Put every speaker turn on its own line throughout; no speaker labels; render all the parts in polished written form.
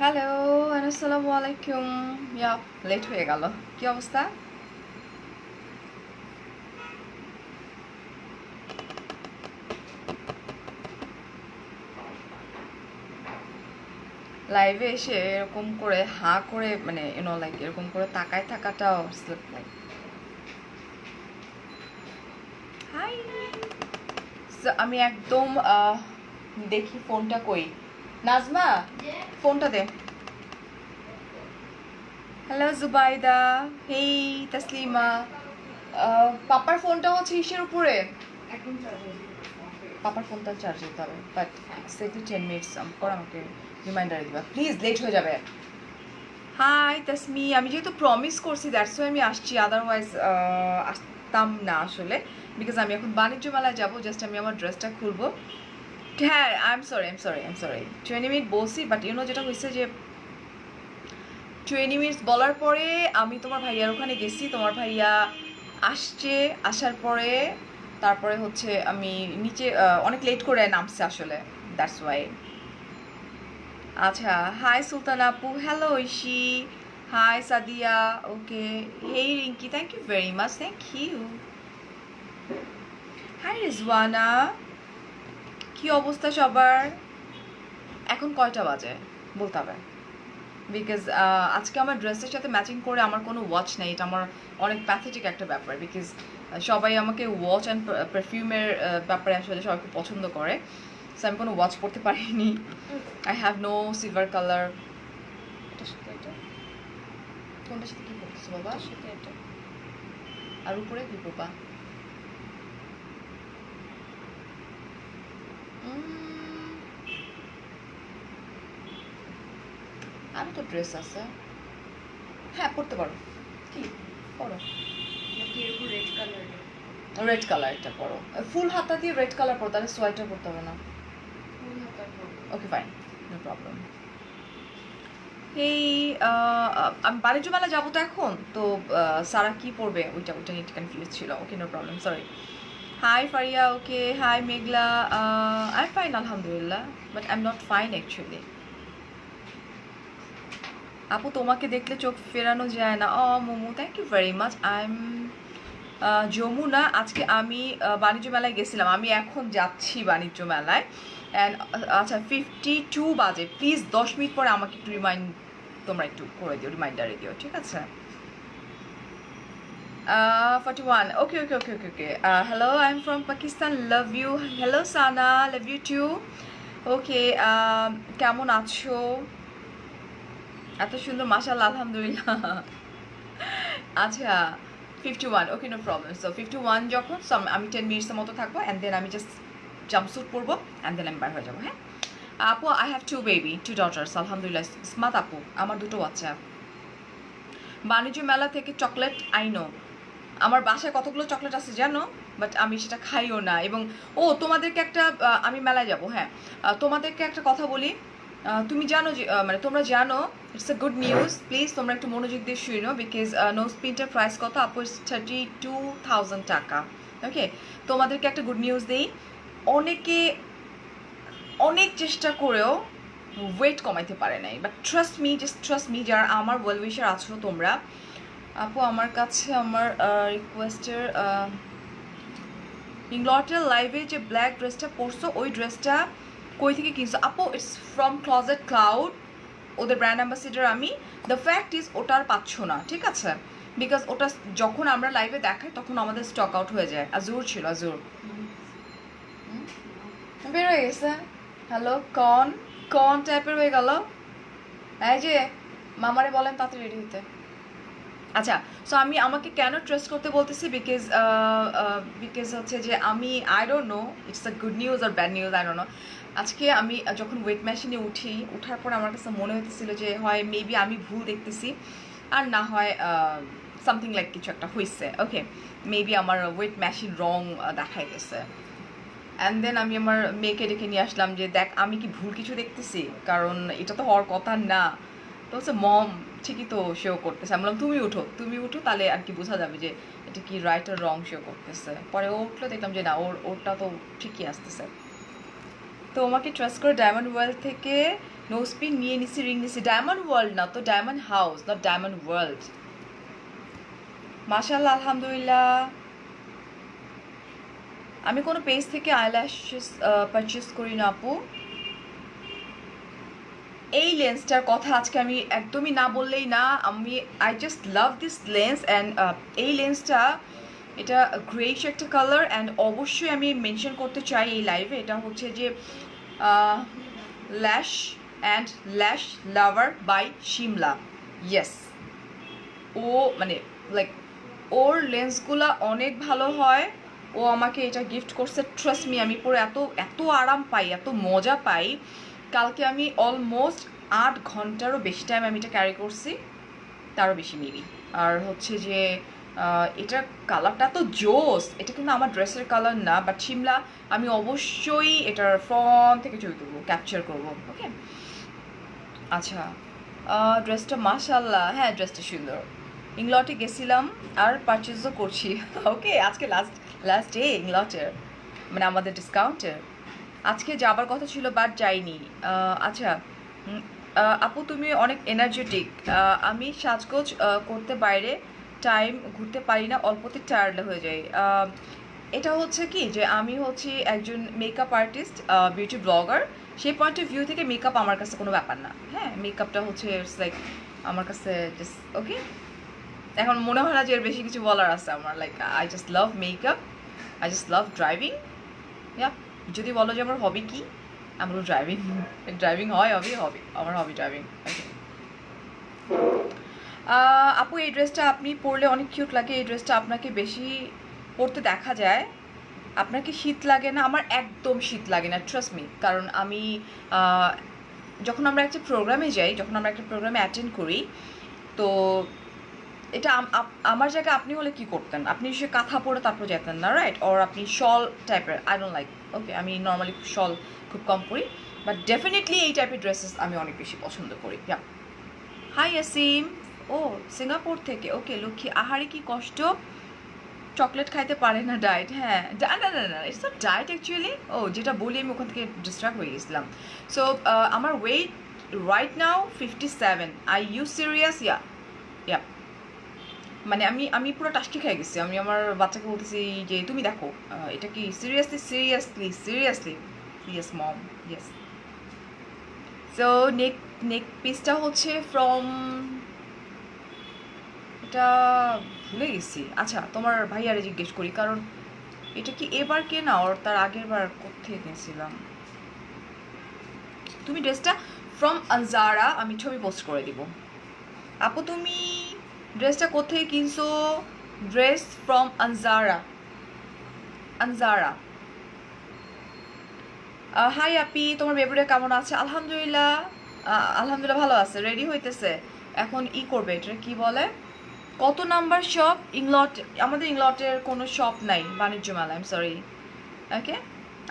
Hello, আসসালামু আলাইকুম। ইয়া late হয়ে গেল। কি অবস্থা? লাইভে এসে এরকম করে হাঁ করে মানে লাইক এরকম করে তাকায় থাকাটাও লাইক হাই। আমি একদম দেখি ফোনটা কই। নাজমা, ফোনটা দে। হ্যালো জুবাইদা, হেই তাসলিমা। পাপার ফোনটা হচ্ছে ইসের উপরে। পাপার ফোনটা চার্জ দিতে হবে, বাট এক্সাক্টলি 10 মিনিটস পর আমাকে রিমাইন্ডার দিবা প্লিজ, লেট হয়ে যাবে। হাই তাসমি, আমি যেহেতু প্রমিস করছি দ্যাটস ওয়াই আমি আসছি, আদারওয়াইজ আসতাম না আসলে, বিকজ আমি এখন বাণিজ্য মেলায় যাবো। জাস্ট আমি আমার ড্রেসটা খুলবো। হ্যাঁ, আই এম সরি 20 মিনিট বলছি, বাট যেটা হয়েছে যে 20 মিনিটস বলার পরে আমি তোমার ভাইয়ার ওখানে গেছি, তোমার ভাইয়া আসছে, আসার পরে তারপরে হচ্ছে আমি নিচে অনেক লেট করে নামছে আসলে, দ্যাটস ওয়াই। আচ্ছা, হাই সুলতান আপু, hello Oishi, hi Sadia, okay, hey Rinki, thank you very much, thank you. Hi Rizwana, কি অবস্থা সবার? এখন কয়টা বাজে বলতে হবে, বিকজ আজকে আমার ড্রেসের সাথে ম্যাচিং করে আমার কোনো ওয়াচ নেই। এটা আমার অনেক প্যাথেটিক একটা ব্যাপার, বিকজ সবাই আমাকে ওয়াচ অ্যান্ড পারফিউমের ব্যাপারে আসলে সবাই খুব পছন্দ করে। সো আমি কোনো ওয়াচ পরতে পারিনি। I have no silver colour. কোনটার সাথে কি করতেছো বাবা? আর উপরে কি করবা? আরও তো ড্রেস আছে। হ্যাঁ, পরতে পারো। কি পরো? রেড কালারটা পরো, ফুল হাতা দিয়ে রেড কালার পরো, তাহলে সোয়েটার পরতে হবে না। Okay fine, no problem. এই আমি বাণিজ্য মেলা যাবো তো এখন, তো সারা কি পরবে ওইটা নিয়ে কনফিউজ ছিল। Okay, no problem, sorry. Hi Faria, okay, hi Meghla, I am fine আলহামদুলিল্লাহ, but I am not fine actually. আপু তোমাকে দেখলে চোখ ফেরানো যায় না। Momo, thank you very much. I am Jamuna. আজকে আমি বাণিজ্য মেলায় গেছিলাম, আমি এখন যাচ্ছি বাণিজ্য মেলায়। অ্যান্ড আচ্ছা, 52 বাজে, প্লিজ 10 মিনিট পরে আমাকে একটু তোমরা একটু করে দিও, রিমাইন্ডারে দিও, ঠিক আছে? 41, okay okay okay okay okay. Hello, I am from Pakistan, love you. Hello Sana, love you too. Okay, কেমন আছো? এত সুন্দর, মাশাআল্লাহ, আলহামদুলিল্লাহ। আচ্ছা, 51, ওকে, নো প্রবলেম। সো 51 যখন, সো আমি 10 মিনিটসের মতো থাকবো, অ্যান্ড দেন আমি জাস্ট জাম্পস্যুট পরবো, অ্যান্ড দেন আমি বার হয়ে যাবো। হ্যাঁ আপু, আই হ্যাভ 2 ডটার্স, আলহামদুলিল্লাহ, স্মার্ট আপু, আমার 2 বাচ্চা। বাণিজ্য মেলা থেকে চকলেট আইনো, আমার বাসায় কতগুলো চকলেট আছে জানো, বাট আমি সেটা খাইও না। এবং তোমাদেরকে একটা আমি মেলায় যাব, হ্যাঁ, তোমাদেরকে একটা কথা বলি। তুমি জানো যে মানে তোমরা জানো, it's a good news, please তোমরা একটু মনোযোগ দিয়ে শুনো, বিকজ নোজ প্রিন্টের প্রাইস কত আপু? 32,000 টাকা। ওকে, তোমাদেরকে একটা গুড নিউজ দিই। অনেকে অনেক চেষ্টা করেও ওয়েট কমাইতে পারে নাই, but trust me, just trust me, যারা আমার ওয়েল উইশার আছো তোমরা। আপু আমার কাছে আমার রিকোয়েস্টের ইংলটের লাইভে যে ব্ল্যাক ড্রেসটা পরছো, ওই ড্রেসটা কই থেকে কিনছো আপু? ইটস ফ্রম ক্লজেট ক্লাউড, ওদের ব্র্যান্ড অ্যাম্বাসিডার আমি। দ্য ফ্যাক্ট ইজ ওটা আর পাচ্ছ না, ঠিক আছে? বিকজ ওটা যখন আমরা লাইভে দেখাই তখন আমাদের স্টক আউট হয়ে যায়। আজুর ছিল, আজুর বের হয়ে গেছে। হ্যালো, কন টাইপের হয়ে গেল। এই যে মামারে বলেন তাড়াতাড়ি রেডি হতে। আচ্ছা, সো আমি আমাকে কেন ট্রাস্ট করতে বলতেছি, বিকজ বিকজ হচ্ছে যে আমি I don't know it's a good news আর bad news, I don't know. আজকে আমি যখন ওয়েট মেশিনে ওঠার পর আমার কাছে মনে হতেছিল যে হয় মেবি আমি ভুল দেখতেছি, আর না হয় সামথিং লাইক কিছু একটা হয়েছে। ওকে, মেবি আমার ওয়েট মেশিন রং দেখাইতেছে। অ্যান্ড দেন আমি আমার মেয়েকে ডেকে নিয়ে আসলাম যে দেখ আমি কি ভুল কিছু দেখতেছি, কারণ এটা তো হওয়ার কথা না। তো হচ্ছে মম ঠিকই তো শো করতেছে। আমি বললাম তুমি উঠো, তাহলে আর কি বোঝা যাবে যে এটা কি রাইট আর রং শো করতেছে। পরে ও উঠলো, দেখলাম যে না, ওরটা তো ঠিকই আসতেছে। তো আমাকে ট্রাস্ট করে ডায়মন্ড ওয়েল থেকে নোজ পিন নিয়ে নিছি, রিং নিছি। ডায়মন্ড ওয়ার্ল্ড না তো, diamond house, not diamond world. মাশাআল্লাহ, আলহামদুলিল্লাহ। আমি কোনো পেজ থেকে আইল্যাশেস পারচেস করি না আপু। এই লেন্সটার কথা আজকে আমি একদমই না বললেই না। আমি I just love this lens and এই লেন্সটা, এটা গ্রেইশ একটা কালার, অ্যান্ড অবশ্যই আমি মেনশন করতে চাই এই লাইভে, এটা হচ্ছে যে ল্যাশ অ্যান্ড ল্যাশ লাভার বাই শিমলা। ইয়েস, ও মানে লাইক ওর লেন্সগুলা অনেক ভালো হয়। ও আমাকে এটা গিফট করছে, ট্রাস্ট মি, আমি পরে এত এত আরাম পাই, এত মজা পাই। কালকে আমি অলমোস্ট 8 ঘন্টারও বেশি টাইম আমি এটা ক্যারি করছি, তারও বেশি মেবি। আর হচ্ছে যে এটার কালারটা তো জোস। এটা কিন্তু আমার ড্রেসের কালার না, বাট শিমলা আমি অবশ্যই এটার ফ্রন্ট থেকে ছবি তুলবো, ক্যাপচার করবো। ওকে, আচ্ছা, ড্রেসটা মাশাআল্লাহ, হ্যাঁ ড্রেসটা সুন্দর। ইংলটে গেছিলাম আর পারচেজও করছি। ওকে, আজকে লাস্ট ডে ইংলটের, মানে আমাদের ডিসকাউন্টের। আজকে যাবার কথা ছিল বাট যাইনি। আচ্ছা, আপু তুমি অনেক এনার্জেটিক। আমি সাজগোজ করতে বাইরে টাইম ঘুরতে পারি না, অল্পতে টায়ার্ড হয়ে যাই। এটা হচ্ছে কি যে আমি হচ্ছে একজন মেকআপ আর্টিস্ট, বিউটি ব্লগার। সেই পয়েন্ট অফ ভিউ থেকে মেকআপ আমার কাছে কোনো ব্যাপার না। হ্যাঁ, মেকআপটা হচ্ছে ইটস লাইক আমার কাছে জাস্ট ওকে। এখন মনে হয় না যে এর বেশি কিছু বলার আছে আমার। Like I just love makeup, I just love driving. Yeah, যদি বলো যে আমার হবি কি, আমার ড্রাইভিং। ড্রাইভিং হয় হবি, আমার হবি ড্রাইভিং। ওকে আপু, এই ড্রেসটা আপনি পরলে অনেক কিউট লাগে। এই ড্রেসটা আপনাকে বেশি পরতে দেখা যায়। আপনার কি শীত লাগে না? আমার একদম শীত লাগে না, ট্রাস্ট মি। কারণ আমি যখন আমরা একটা প্রোগ্রামে যাই, যখন আমরা একটা প্রোগ্রামে অ্যাটেন্ড করি, তো এটা আমার জায়গায় আপনি হলে কি করতেন? আপনি সে কাঁথা পরে তারপর যেতেন না, রাইট? অর আপনি শল টাইপের। I don't like. ওকে, আমি নর্মালি শল খুব কম পরি, বাট ডেফিনেটলি এই টাইপের ড্রেসেস আমি অনেক বেশি পছন্দ করি। ইয়া, হাই আসিম। ও, সিঙ্গাপুর থেকে। ওকে, লক্ষ্মী। আহারে কি কষ্ট, চকলেট খাইতে পারে না, ডায়েট। হ্যাঁ, না না না না, ইটস নট ডায়েট অ্যাকচুয়ালি। ও, যেটা বলি আমি ওখান থেকে ডিস্ট্রাক্ট হয়ে গেছিলাম। সো আমার weight right now 57। I you serious? Yeah yeah, মানে আমি পুরো টাস্কি খেয়ে গেছি। আমি আমার বাচ্চাকে বলতেছি যে তুমি দেখো এটা কি seriously seriously seriously yes mom, yes. So neck পিসটা হচ্ছে ফ্রম, এটা ভুলে গেছি। আচ্ছা, তোমার ভাইয়ারে জিজ্ঞেস করি, কারণ এটা কি এবার কেনা ওর তার আগের বার কোথায় গেছিলাম। তুমি ড্রেসটা ফ্রম আনজারা, আমি ছবি পোস্ট করে দিব। আপু তুমি ড্রেসটা কোথায় কিনছো? Dress from Anzara. Anzara. Hi আপি, তোমার বেবুরে কেমন আছে? আলহামদুলিল্লাহ, আলহামদুলিল্লাহ ভালো আছে। রেডি হইতেছে এখন, ই করবে, এটা কি বলে, কত নাম্বার শপ? ইংলট, আমাদের ইংলটের কোনো শপ নাই বাণিজ্য মেলা। I am sorry. ওকে,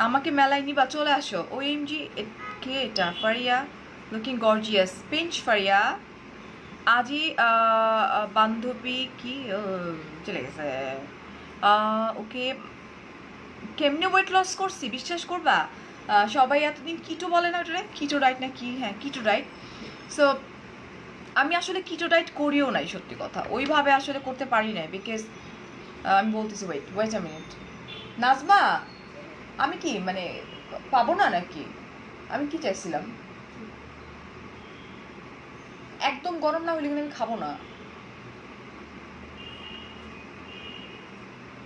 আমাকে মেলায় নিবা, চলে আসো। ও এম জি, কে এটা? Faria, looking gorgeous. Pinch Faria. আজই বান্ধবী কি চলে গেছে। ওকে, কেমনে ওয়েট লস করছি বিশ্বাস করবা? সবাই এতদিন কিটো বলে না, ওটা কিটো ডায়েট না কি? হ্যাঁ, কিটো ডায়েট। সো আমি আসলে কিটো ডায়েট করিও নাই, সত্যি কথা ওইভাবে আসলে করতে পারি নাই, বিকজ আমি বলতেছি ওয়েট আ মিনিট। নাজমা, আমি কি মানে পাবো না নাকি? আমি কি চাইছিলাম? একদম গরম না হলে কিন্তু আমি খাবো না।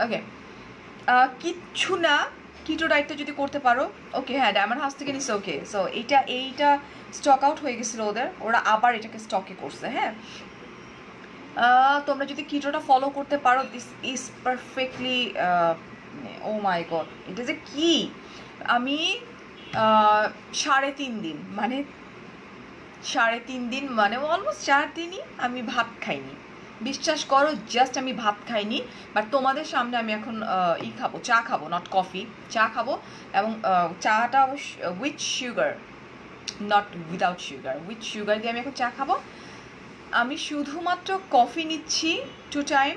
ওকে, কিচ্ছু না, কিটো ডায়েটটা যদি করতে পারো। ওকে, হ্যাঁ, ডায়মন্ড হাউস থেকে নিচ্ছে। ওকে, সো এইটা স্টক আউট হয়ে গেছিলো ওদের, ওরা আবার এটাকে স্টকে করছে। হ্যাঁ, তোমরা যদি কিটোটা ফলো করতে পারো, this is perfectly, oh my god, এটা যে কি, আমি 3.5 দিন, মানে 3.5 দিন, মানে অলমোস্ট 4 দিনই আমি ভাত খাইনি। বিশ্বাস করো, জাস্ট আমি ভাত খাইনি। বাট তোমাদের সামনে আমি এখন খাবো, চা খাবো, নট কফি, চা খাবো। এবং চাটা with sugar, not without sugar, with sugar দিয়ে আমি এখন চা খাবো। আমি শুধুমাত্র কফি নিচ্ছি 2 টাইম,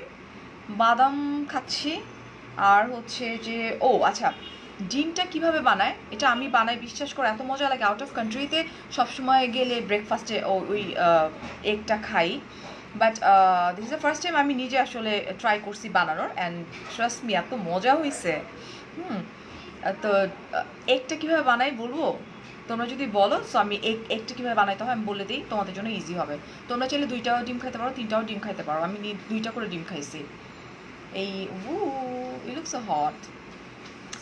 বাদাম খাচ্ছি, আর হচ্ছে যে ও আচ্ছা, ডিমটা কিভাবে বানায় এটা আমি বানাই, বিশ্বাস করে এত মজা লাগে। আউট অফ কান্ট্রিতে সবসময় গেলে ব্রেকফাস্টে ওই এগটা খাই, but this is the first time আমি নিজে আসলে ট্রাই করছি বানানোর, অ্যান্ড ট্রাস্ট মি এত মজা হয়েছে। তো এগটা কীভাবে বানাই বলবো? তোমরা যদি বলো, সো আমি এগটা কীভাবে বানাইতে হয় আমি বলে দিই, তোমাদের জন্য ইজি হবে। তোমরা চাইলে 2টাও ডিম খাইতে পারো, 3টাও ডিম খাইতে পারো। আমি 2টা করে ডিম খাইছি। এই it looks so hot.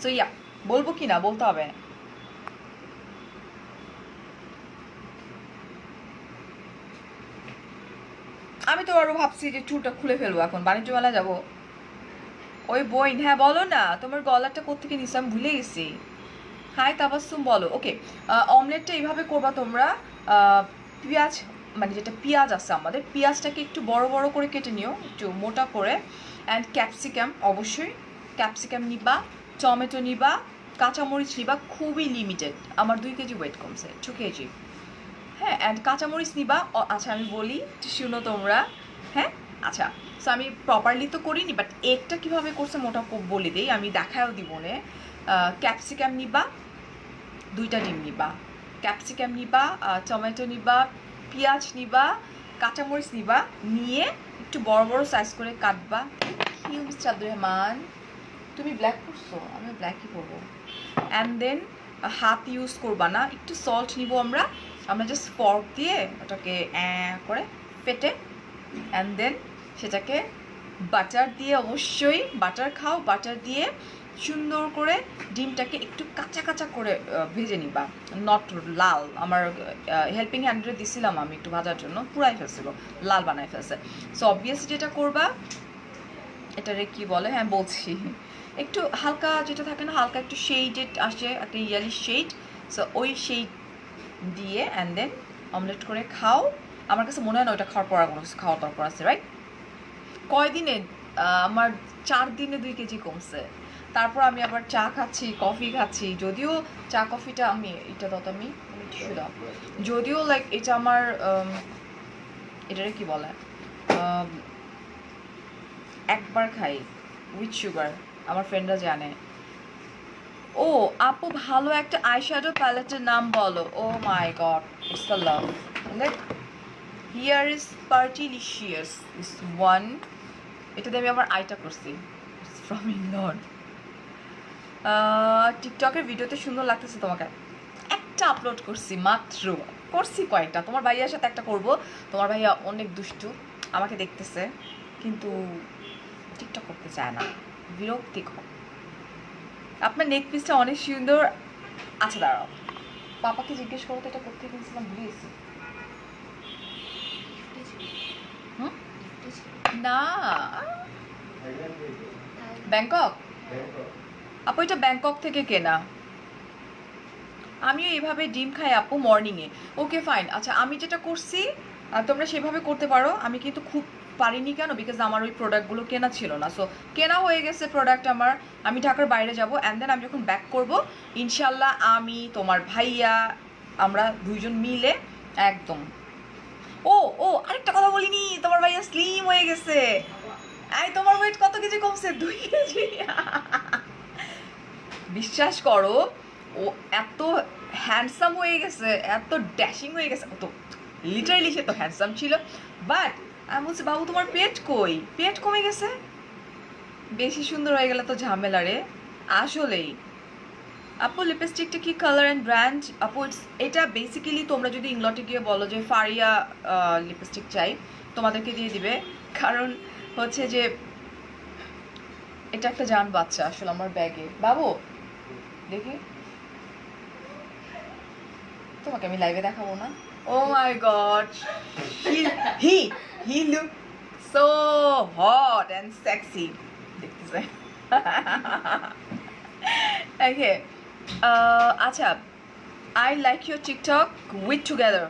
So yeah, বলবো কি না বলতে হবে? আমি তো আরো ভাবছি যে চুলটা খুলে ফেলবো, এখন বাণিজ্য মেলায় যাবো। ওই বইন, হ্যাঁ বলো না, তোমার গলাটা কোত্থেকে নিছো আমি ভুলে গেছি। হাই তাবাসসুম, বলো। ওকে, অমলেটটা এইভাবে করবা তোমরা। পেঁয়াজ, মানে যেটা পেঁয়াজ আছে আমাদের, পেঁয়াজটাকে একটু বড় বড় করে কেটে নিও, একটু মোটা করে। অ্যান্ড ক্যাপসিকাম, অবশ্যই ক্যাপসিকাম নিবা, টমেটো নিবা, কাঁচামরিচ নিবা, খুবই লিমিটেড। আমার 2 কেজি ওয়েট কমছে, 2 কেজি। হ্যাঁ, অ্যান্ড কাঁচামরিচ নিবা। আচ্ছা আমি বলি, শুনো তোমরা। হ্যাঁ, আচ্ছা, সো আমি প্রপারলি তো করিনি, বাট এগটা কীভাবে করছে মোটা বলে দিই, আমি দেখাও দিব নে। ক্যাপসিকাম নিবা, 2টা ডিম নিবা, ক্যাপসিকাম নিবা, টমেটো নিবা, পেঁয়াজ নিবা, কাঁচামরিচ নিবা, নিয়ে একটু বড় বড় সাইজ করে কাটবা। কি মিস্টার রহমান, তুমি ব্ল্যাক করছো, আমি ব্ল্যাকই করবো। অ্যান্ড দেন হাত ইউজ করবা না, একটু সল্ট নিব আমরা জাস্ট ফর্ক দিয়ে ওটাকে করে ফেটে, অ্যান্ড দেন সেটাকে বাটার দিয়ে, অবশ্যই বাটার খাও, বাটার দিয়ে সুন্দর করে ডিমটাকে একটু কাঁচা কাঁচা করে ভেজে নিবা, নট লাল। আমার হেল্পিং হ্যান্ডে দিছিলাম আমি একটু ভাজার জন্য, পুরাই ফেলছিল, লাল বানাই ফেলছে। সো অবভিয়াসলি যেটা করবা, এটারে কি বলে, হ্যাঁ বলছি, একটু হালকা যেটা থাকে না, হালকা একটু শেডেড আসে, একটা ইয়ালি শেড। সো ওই শেড দিয়ে অ্যান্ড দেন অমলেট করে খাও। আমার কাছে মনে হয় না ওটা খাওয়ার পর কোনো কিছু খাওয়ার দরকার আছে, রাইট? কয়দিনে? আমার 4 দিনে 2 কেজি কমছে। তারপর আমি আবার চা খাচ্ছি, কফি খাচ্ছি, যদিও চা কফিটা আমি এটা দাও, আমি টিস্যু দাও, যদিও লাইক এটা আমার এটারে কি বলে, একবার খাই উইথ সুগার, আমার ফ্রেন্ডরা জানে। ও আপু, ভালো একটা আইশ্যাডো প্যালেটের নাম বলো। Oh my god, it's the love. Like here is partylicious this one. এটাতে আমি আমার আইটা করছি, ফ্রম ইংল্যান্ড। টিকটকের ভিডিওতে সুন্দর লাগতেছে তোমাকে। একটা আপলোড করছি মাত্র, করছি কয়েকটা। তোমার ভাইয়ার সাথে একটা করব, তোমার ভাইয়া অনেক দুষ্টু, আমাকে দেখতেছে কিন্তু টিকটক করতে চায় না, বিরক্তিকর। আপনার নেক পিসটা অনেক সুন্দর। আচ্ছা দাঁড়াও, পাপাকে জিজ্ঞেস করো তো এটা কোথায় কিনছিলাম, ভুলে গেছি। না, ব্যাংকক। আপু এটা ব্যাংকক থেকে কেনা। আমিও এইভাবে ডিম খাই আপু মর্নিংয়ে। Okay fine. আচ্ছা আমি যেটা করছি তোমরা সেভাবে করতে পারো। আমি কিন্তু খুব পারিনি, কেন? বিকজ আমার ওই প্রোডাক্টগুলো কেনা ছিল না। সো কেনা হয়ে গেছে প্রোডাক্ট আমার, আমি ঢাকার বাইরে যাব, অ্যান্ড দেন আমি যখন ব্যাক করব ইনশাল্লাহ আমি, তোমার ভাইয়া, আমরা 2জন মিলে একদম। ও ও আরেকটা কথা বলিনি, তোমার ভাইয়া স্লিম হয়ে গেছে। এই তোমার ওয়েট কত কেজি কমছে? 2 কেজি। বিশ্বাস করো, ও এত হ্যান্ডসাম হয়ে গেছে, এত ড্যাশিং হয়ে গেছে, তো লিটারালি সে তো হ্যান্ডসাম ছিল। বাট আমি বলছি, বাবু তোমার পেট কই? পেট কমে গেছে। বেশি সুন্দর হয়ে গেলে তো ঝামেলা রে। আসলেই আপু লিপস্টিকটা কি কালার অ্যান্ড ব্র্যান্ড? আপু এটা বেসিক্যালি তোমরা যদি ইংলটে গিয়ে বলো যে ফারিয়া লিপস্টিক চাই, তোমাদেরকে দিয়ে দিবে। কারণ হচ্ছে যে এটা একটা জান বাচ্চা আসলে আমার ব্যাগে। বাবু দেখি, তোমাকে আমি লাইভে দেখাবো না? Oh my god, he look so hot and sexy, দেখতেছে। ওকে, আচ্ছা, I like your TikTok with together.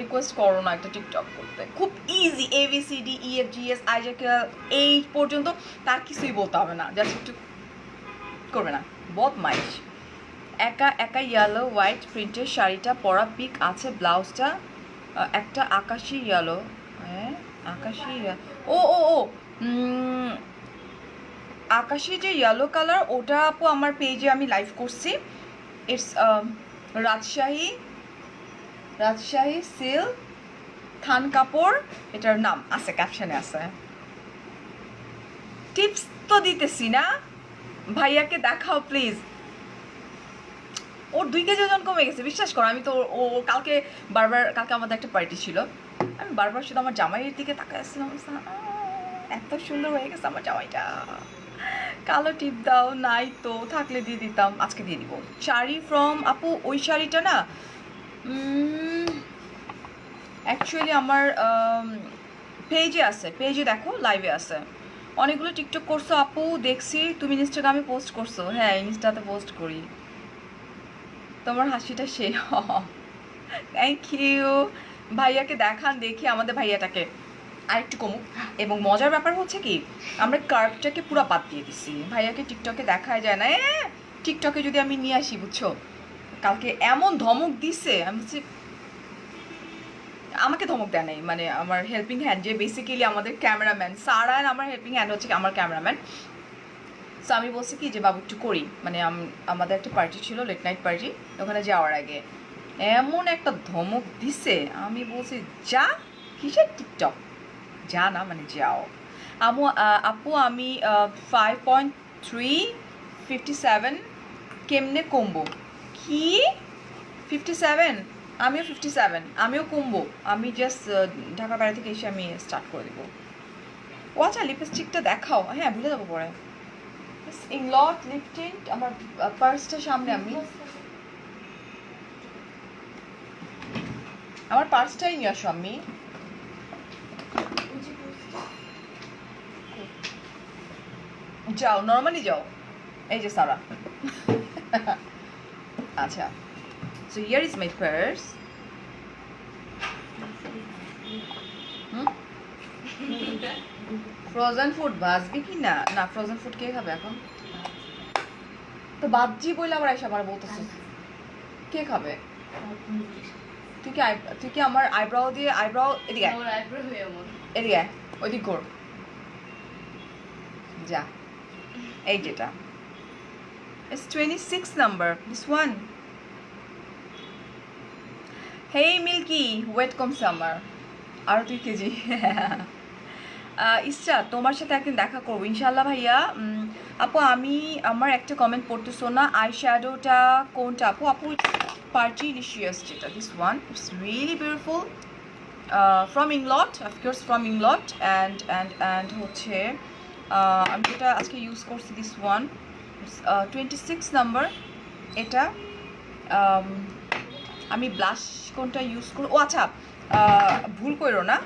Request করো না একটা টিকটক করতে, খুব ইজি। ABCDEFGS আইজেকেল এই পর্যন্ত, তার কিছুই বলতে হবে না, জাস্ট একটু করবে না, বদমাইশ। একা একা ইয়েলো হোয়াইট প্রিন্টের শাড়িটা পরা পিক আছে, ব্লাউজটা একটা আকাশি ইয়েলো। হ্যাঁ আকাশি, ও ও ও আকাশি যে ইয়েলো কালার ওটা আপু আমার পেজে আমি লাইভ করছি। ইটস রাজশাহী সিল্ক থান কাপড়, এটার নাম আছে, ক্যাপশনে আছে। টিপস তো দিতেছি না, ভাইয়াকে দেখাও প্লিজ। ওর 2 কেজি ওজন কমে গেছে, বিশ্বাস করো। আমি তো ও কালকে আমাদের একটা পার্টি ছিল, আমি বারবার শুধু আমার জামাইয়ের দিকে তাকায় আসছিলাম, এত সুন্দর হয়ে গেছে আমার জামাইটা। কালো টিপ দাও, নাই তো, থাকলে দিয়ে দিতাম, আজকে দিয়ে দিব। শাড়ি ফ্রম আপু, ওই শাড়িটা না অ্যাকচুয়ালি আমার পেজে আছে, পেজে দেখো, লাইভে আছে। অনেকগুলো টিকটক করছো আপু, দেখছি তুমি ইনস্টাগ্রামে পোস্ট করছো। হ্যাঁ, ইনস্টাতে পোস্ট করি। তোমার হাসিটা সে, থ্যাংক ইউ। ভাইয়াকে দেখান, দেখি আমাদের ভাইয়াটাকে আরেকটু কমুক। এবং মজার ব্যাপার হচ্ছে কি, আমরা কার্ভটাকে পুরো বাদ দিয়ে দিছি, ভাইয়াকে টিকটকে দেখাই যায় না। টিকটকে যদি আমি নিয়ে আসি, বুঝছো, কালকে এমন ধমক দিছে, আমি বলছি, আমাকে ধমক দেয় নাই, মানে আমার হেল্পিং হ্যান্ড, যে বেসিক্যালি আমাদের ক্যামেরাম্যান সারা, আমার হেল্পিং হ্যান্ড হচ্ছে আমার ক্যামেরাম্যান। সো আমি বলছি কি যে বাবু একটু করি, মানে আমাদের একটা পার্টি ছিল, লেট নাইট পার্টি, ওখানে যাওয়ার আগে এমন একটা ধমক দিছে, আমি বলছি যা, কিসের টিকটক, যা না, মানে যাও। আপু আমি 5.357 কেমনে কমবো? কি 57? আমিও 57, আমিও কমবো। আমি জাস্ট ঢাকা বাইরে থেকে এসে আমি স্টার্ট করে দেবো। ও আচ্ছা, লিপস্টিকটা দেখাও। হ্যাঁ, ভুলে যাবো পরে। ইংলট লিপ টিন্ট, আমার পার্সটা সামনে, আমার পার্সটাই নিয়ে আসো। আমি যাও, নর্মালি যাও, এই যে সারা। আচ্ছা, so here is my purse. Frozen food ভাজবি কি না? না, ফ্রোজেন ফুড কে খাবে এখন? তো বাদজি বলে আবার এসে আমার বলতেছিস কে খাবে? তুই কি আমার আইব্রাও দিয়ে এদিকে এদিকে ওইদিক কর, যা। এই যেটা It's 26 number. This one. Hey Milky, welcome summer. আরো 2 কেজি। ইচ্ছা তোমার সাথে একদিন দেখা করবো ইনশাল্লাহ ভাইয়া। আপু আমি আমার একটা কমেন্ট পড়তেছো না, আই শ্যাডোটা কোনটা আপু? আপু পার্টিলিশিয়াস যেটা, this one, it's really beautiful, from Inglot, of course from Inglot. And হচ্ছে আমি যেটা আজকে ইউজ করছি, দিস ওয়ান, 26 নাম্বার। এটা আমি ব্লাশ কোনটা ইউজ করি, ও আচ্ছা, ভুল করো না,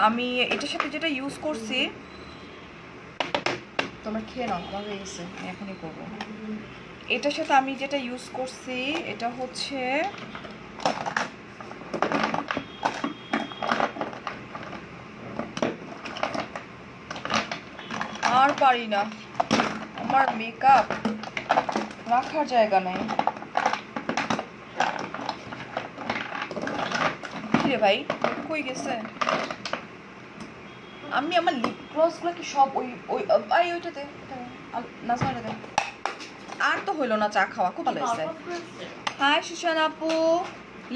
আমি এটার সাথে যেটা ইউজ করছি, তোমরা খেয়ে নাও, আমার হয়ে গেছে, আমি এখনই করবো। এটার সাথে আমি যেটা ইউজ করছি, এটা হচ্ছে আর পারি না, আমার মেকআপ রাখার জায়গা নেই। রে ভাই, কই গেছে? আমি আমার লিপ গ্লসগুলো কি সব ওইটাতে নাজমাটাতে। আর তো হইলো না চা খাওয়া, খুব ভালো হয়েছে। হাই সুশান আপু,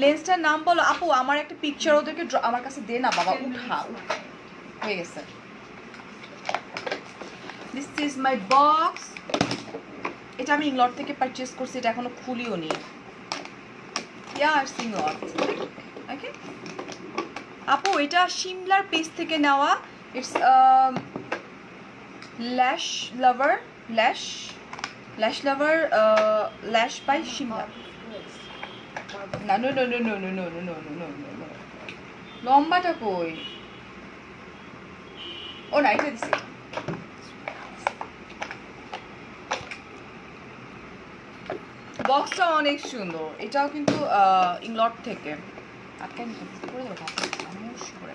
লেন্সটার নাম বলো আপু। আমার একটা পিকচার ওদেরকে আমার কাছে দে না বাবা, উঠা হয়ে গেছে। This is my box. এটা আমি ইংলট থেকে পারচেস করছি, এটা এখনো খুলিও নি। ইংলট। ওকে আপু, এটা শিমলার পেজ থেকে নেওয়া। ইটস ল্যাশ লাভার ল্যাশ বাই শিমলা। না, no no no no no no no no no no no, লম্বাটা কই? ও না, এটা দিছি। বক্সটা অনেক সুন্দর, এটাও কিন্তু ইংলট থেকে। আটকাই নিতে করে দেবো, করে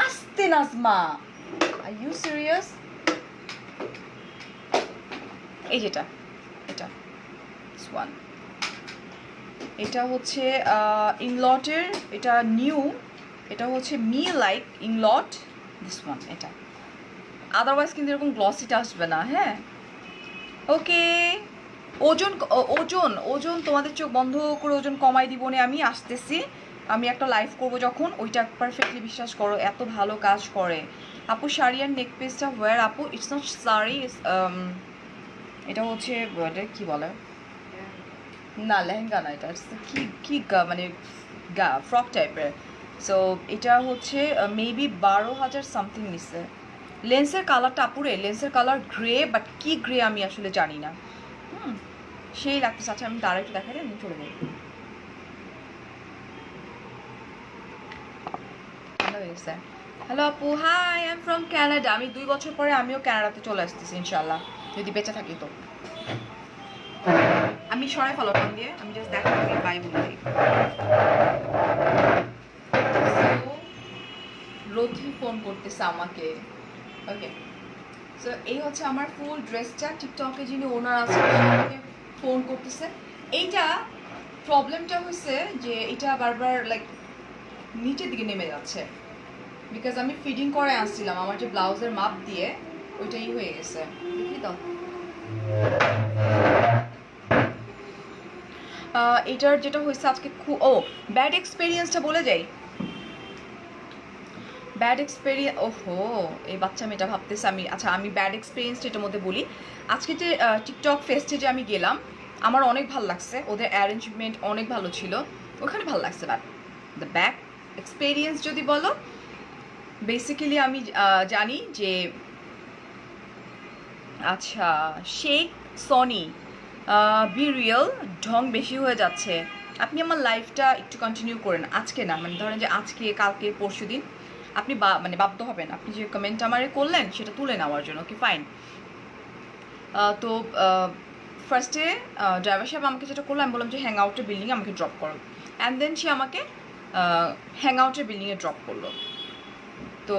আস্তে নাজমা, আর ইউ সিরিয়াস? এই যেটা, এটা ওয়ান, এটা হচ্ছে ইংলটের, এটা নিউ, এটা হচ্ছে মি লাইক ইংলট, দিস ওয়ান এটা। আদারওয়াইজ কিন্তু এরকম গ্লসিটা আসবে না। হ্যাঁ, ওকে। ওজন ওজন ওজন তোমাদের চোখ বন্ধ করে ওজন কমাই দিব না, আমি আসতেছি। আমি একটা লাইভ করব যখন, ওইটা পারফেক্টলি বিশ্বাস করো, এত ভালো কাজ করে। আপু শাড়ি আর নেক পিসটা ওয়্যার আপু? ইটস নট শাড়ি, এটা হচ্ছে এটা কি বলে, না লেহেঙ্গা না, এটা কি কি মানে ফ্রক টাইপের। সো এটা হচ্ছে মেবি 12,000 সামথিং নিচ্ছে। লেন্সের কালারটা আপুরে, লেন্সের কালার গ্রে, বাট কি গ্রে আমি আসলে জানি না। সেই লাগতেছে। আচ্ছা আমি তারা একটু দেখাই, আমি চলে যাই। হ্যালো আপু, hi, I am from Canada. আমি 2 বছর পরে আমিও ক্যানাডাতে চলে আসতেছি ইনশাল্লাহ, যদি বেঁচে থাকি তো। আমি সরাই ফলো দিয়ে, আমি জাস্ট দেখাচ্ছি, বাই বলে দিই। রথি ফোন করতেছে আমাকে। ওকে, সো এই হচ্ছে আমার ফুল ড্রেসটা। টিকটকে যিনি ওনার আছে আমাকে ফোন করতেছে। এইটা প্রবলেমটা হয়েছে যে এটা বারবার লাইক নিচের দিকে নেমে যাচ্ছে, বিকজ আমি ফিডিং করে আসছিলাম আমার যে ব্লাউজের মাপ দিয়ে, ওইটাই হয়ে গেছে। দেখি তো এটার যেটা হয়েছে আজকে ব্যাড এক্সপেরিয়েন্সটা বলে যাই। ব্যাড এক্সপেরিয়েন্স, ওহো এই বাচ্চা মেয়েটা ভাবতেছে আমি, আচ্ছা আমি ব্যাড এক্সপেরিয়েন্সটা এটার মধ্যে বলি। আজকে যে টিকটক ফেস্টে যে আমি গেলাম, আমার অনেক ভালো লাগছে, ওদের অ্যারেঞ্জমেন্ট অনেক ভালো ছিল, ওখানে ভালো লাগছে। বাট দ্য ব্যাড এক্সপেরিয়েন্স যদি বলো, বেসিক্যালি আমি জানি যে আচ্ছা শেখ সনি বি রিয়েল, ঢং বেশি হয়ে যাচ্ছে। আপনি আমার লাইফটা একটু কন্টিনিউ করেন, আজকে না, মানে ধরেন যে আজকে কালকে পরশু দিন আপনি মানে বাধ্য হবেন, আপনি যে কমেন্ট আমারে করলেন সেটা তুলে নেওয়ার জন্য। Okay fine. তো ফার্স্টে ড্রাইভার সাহেব আমাকে যেটা করলো, আমি বললাম যে হ্যাং আউটের বিল্ডিংয়ে আমাকে ড্রপ করো, অ্যান্ড দেন সে আমাকে হ্যাং আউটের বিল্ডিংয়ে ড্রপ করলো। তো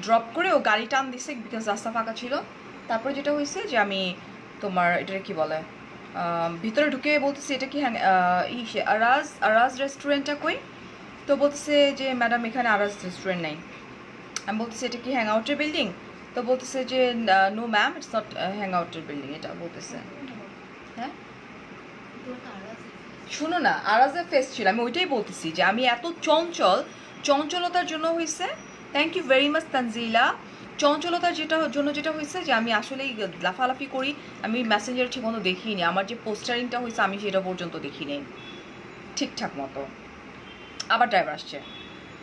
ড্রপ করে ও গাড়ি টান দিছে, বিকজ রাস্তা ফাঁকা ছিল। তারপরে যেটা হয়েছে যে আমি তোমার এটা কি বলে ভিতরে ঢুকে বলতেছি এটা কি আরাজ আরাজ রেস্টুরেন্টটা কই? তো বলতেছে যে ম্যাডাম এখানে আরাজ রেস্টুরেন্ট নাই। আমি বলতেছি এটা কি হ্যাং আউটের বিল্ডিং? তো বলতেছে যে no ma'am, it's not hang আউটের বিল্ডিং, এটা বলতেছে। হ্যাঁ শুনো না, আরাজের ফেস ছিল, আমি ওইটাই বলতেছি যে আমি এত চঞ্চলতার জন্য হয়েছে। Thank you very much Tanzila. চঞ্চলতার জন্য যেটা হয়েছে যে আমি আসলেই লাফালাফি করি, আমি মেসেঞ্জার ঠিক মতো দেখিনি, আমার যে পোস্টারিংটা হয়েছে আমি সেটা পর্যন্ত দেখিনি ঠিকঠাক মতো। আবার ড্রাইভার আসছে,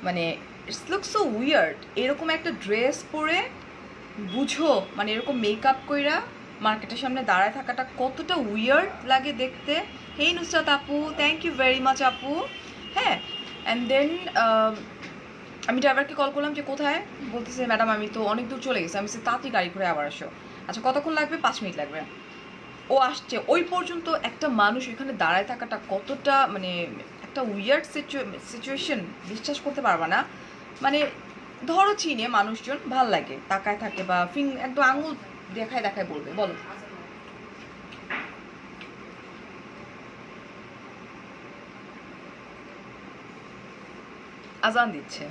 মানে ইটস লুক সো উইয়ার্ড। এরকম একটা ড্রেস পরে বুঝো, মানে এরকম মেকআপ কইরা মার্কেটের সামনে দাঁড়ায় থাকাটা কতটা উইয়ার্ড লাগে দেখতে। হেই নুসরাত আপু, থ্যাংক ইউ ভেরি মাচ আপু। হ্যাঁ, অ্যান্ড দেন আমি ড্রাইভারকে কল করলাম যে কোথায়, বলতেছে ম্যাডাম আমি তো অনেক দূর চলে গেছি। আমি তাড়াতাড়ি গাড়ি করে আবার আসো। আচ্ছা কতক্ষণ লাগবে? 5 মিনিট লাগবে। ও আসছে। ওই পর্যন্ত একটা মানুষ এখানে দাঁড়ায় থাকাটা কতটা মানে একটা উইয়ার্ড সিচুয়েশন, বিশ্বাস করতে পারবা না। মানে ধরো চিনে মানুষজন ভাল লাগে তাকায় থাকে, বা একদম আঙুল দেখায় দেখায় বলবে। বলো আজান দিচ্ছে।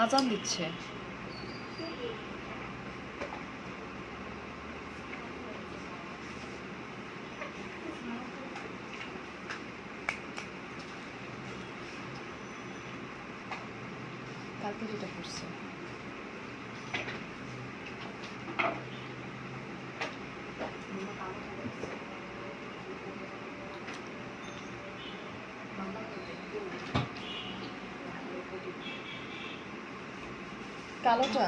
আজান দিচ্ছে। কালকে যেটা করছে কালোটা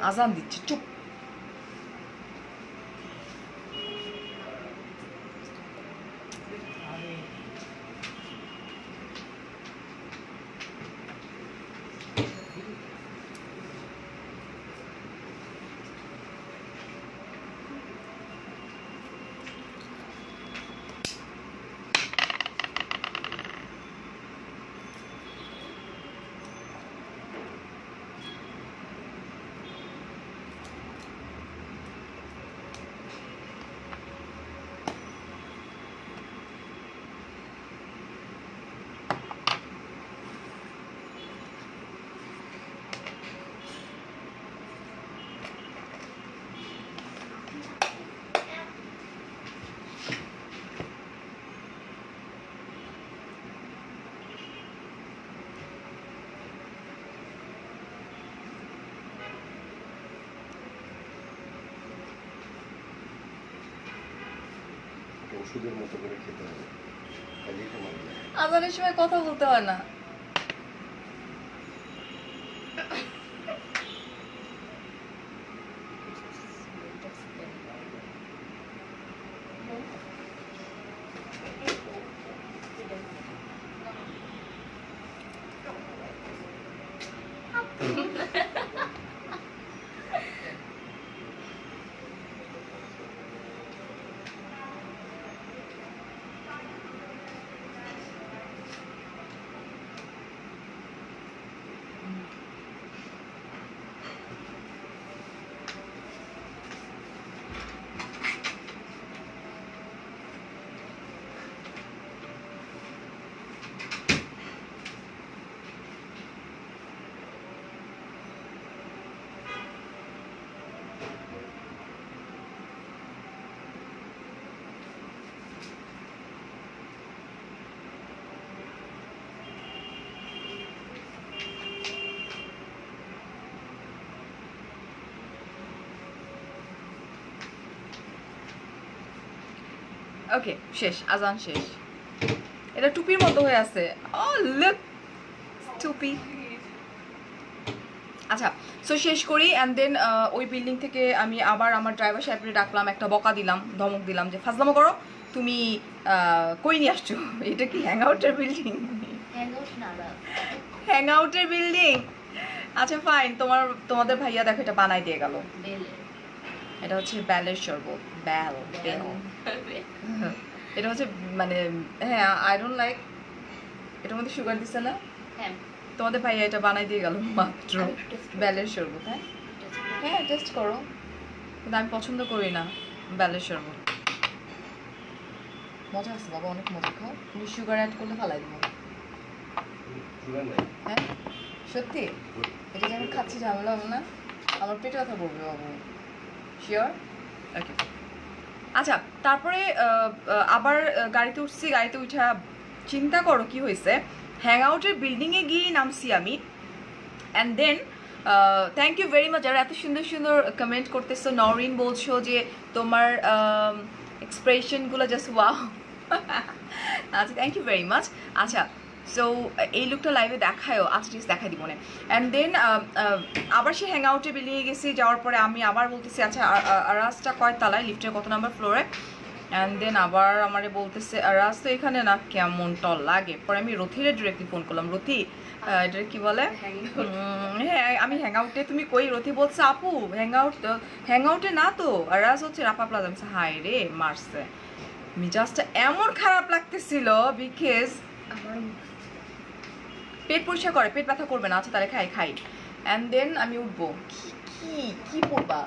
আজান দিচ্ছে, চুপ।
ওষুধের মতো করে খেতে হবে, তাহলেই তো মানবে।
আজানের সময় কথা বলতে হয় না। ওকে, শেষ, আজান শেষ। এটা টুপির মতো হয়ে আছে। ও লুক টুপি। আচ্ছা, সো শেষ করি অ্যান্ড দেন ওই বিল্ডিং থেকে আমি আবার আমার ড্রাইভার সাহেবকে ডাকলাম, একটা বকা দিলাম, ধমক দিলাম যে ফাজলামো করো, তুমি কই নিয়ে আসছো? এটা কি হ্যাং আউটের বিল্ডিং? হ্যাং আউটের বিল্ডিং? আচ্ছা ফাইন, তোমাদের ভাইয়া দেখো এটা বানাই দিয়ে গেল। এটা হচ্ছে ব্যালের শরবত। ব্যাল বেল এটা হচ্ছে মানে, হ্যাঁ আই ডোন্ট লাইক, এটার মধ্যে সুগার দিচ্ছে না? তোমাদের ভাইয়া এটা বানাই দিয়ে গেল মাত্র। ব্যালের শরবত। হ্যাঁ হ্যাঁ, টেস্ট করো, কিন্তু আমি পছন্দ করি না ব্যালের শরবত। মজা আছে বাবা, অনেক মজা। খাও, তুমি সুগার অ্যাড করলে ফালাই দেবো। হ্যাঁ সত্যি, এটা যে আমি খাচ্ছি ঝামেলা হবে না? আমার পেটে ব্যথা করবে বাবু। শিওর? ওকে। আচ্ছা, তারপরে আবার গাড়িতে উঠছি। গাড়িতে উঠা চিন্তা করো কি হয়েছে, হ্যাং আউটের বিল্ডিংয়ে গিয়ে নামছি আমি। And then thank you very much যারা এত সুন্দর সুন্দর কমেন্ট করতেছো। নরিন বলছো যে তোমার এক্সপ্রেশনগুলো জাস্ট ওয়াও। আচ্ছা, থ্যাংক ইউ ভেরি মাচ। আচ্ছা, সো এই লুকটা লাইভে দেখায়ও, আচ্ছা ঠিক দেখাই দিব না। অ্যান্ড দেন আবার সে হ্যাং আউটে বেরিয়ে গেছি। যাওয়ার পরে আমি আবার বলতেছি আচ্ছা আরাজটা কয় তালায়, লিফটের কত নাম্বার ফ্লোরে? অ্যান্ড দেন আবার আমারে বলতেছে আরাজ তো এখানে না, কেমন টল লাগে। পরে আমি রথিরে ডিরেক্টলি ফোন করলাম, রথি এটা কি বলে, হ্যাঁ আমি হ্যাং আউটে, তুমি কই? রথি বলছে আপু হ্যাং আউটে না তো, আরাজ হচ্ছে রাপা প্লাজা। হাই রে মারছে, মিজাজটা এমন খারাপ লাগতেছিল বিকজ পেট পরিষ্কার করে, পেট ব্যথা করবে না। আচ্ছা তাহলে খাই। অ্যান্ড দেন আমি উঠবো। কি পরবা?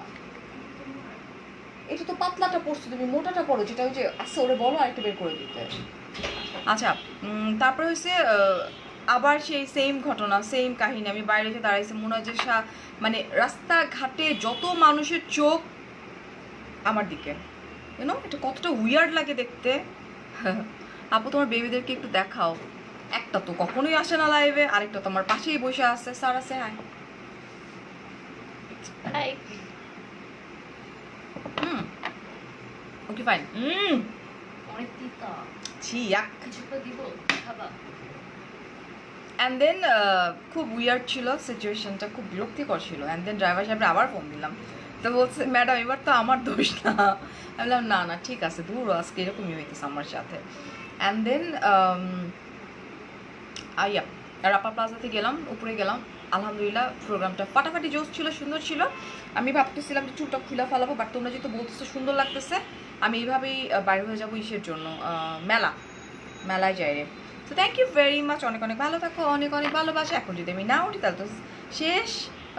এটা তো পাতলাটা পরছো, তুমি মোটাটা পরো, যেটা ওই যে আচ্ছা ওরে বলো আরেকটা বের করে দিতে। আচ্ছা, তারপরে হচ্ছে আবার সেই সেম ঘটনা, সেম কাহিনী। আমি বাইরে এসে দাঁড়াইছি, মনে হয় যে মানে রাস্তাঘাটে যত মানুষের চোখ আমার দিকে, ইউনো এটা কতটা উইয়ার্ড লাগে দেখতে। আপু তোমার বেবিদেরকে একটু দেখাও। একটা তো কখনোই আসে না লাইভে, আরেকটা তো আমার পাশেই বসে আছে। স্যার আছে? Hi. Okay fine. And then খুব উইয়ার্ড ছিল সিচুয়েশনটা, খুব বিরক্তিকর ছিল। অ্যান্ড দেন ড্রাইভার সাহেবরে আবার ফোন দিলাম, তো বলছে ম্যাডাম এবার তো আমার দোষ না। আমি বললাম না ঠিক আছে, দূর আজকে এরকমই হইতেছে আমার সাথে। অ্যান্ড দেন রাপা প্লাজাতে গেলাম, উপরে গেলাম। আলহামদুলিল্লাহ প্রোগ্রামটা ফাটাফাটি জোশ ছিল, সুন্দর ছিল। আমি ভাবতেছিলাম যে চুলটা খুলে ফেলাবো, বাট তোমরা যেহেতু বলতেছো সুন্দর লাগতেছে, আমি এইভাবেই বাইরে হয়ে যাবো ইসের জন্য, মেলায় যাই রে। তো থ্যাংক ইউ ভেরি মাচ, অনেক অনেক ভালো থাকো, অনেক অনেক ভালোবাসা। এখন যদি আমি না উঠি তাহলে তো শেষ।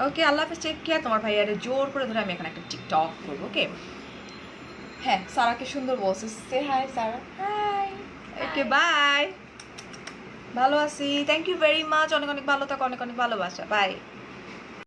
ওকে, আল্লাহ হাফেজ, টেক কেয়ার। তোমার ভাইয়ারে জোর করে ধরে আমি এখানে একটা টিকটক করবো। ওকে, হ্যাঁ সারাকে সুন্দর বলছে, সে হাই সারা। হাই। ওকে বাই, ভালো আছি। থ্যাংক ইউ ভেরি মাচ, অনেক অনেক ভালো থাকো, অনেক অনেক ভালোবাসা। বাই।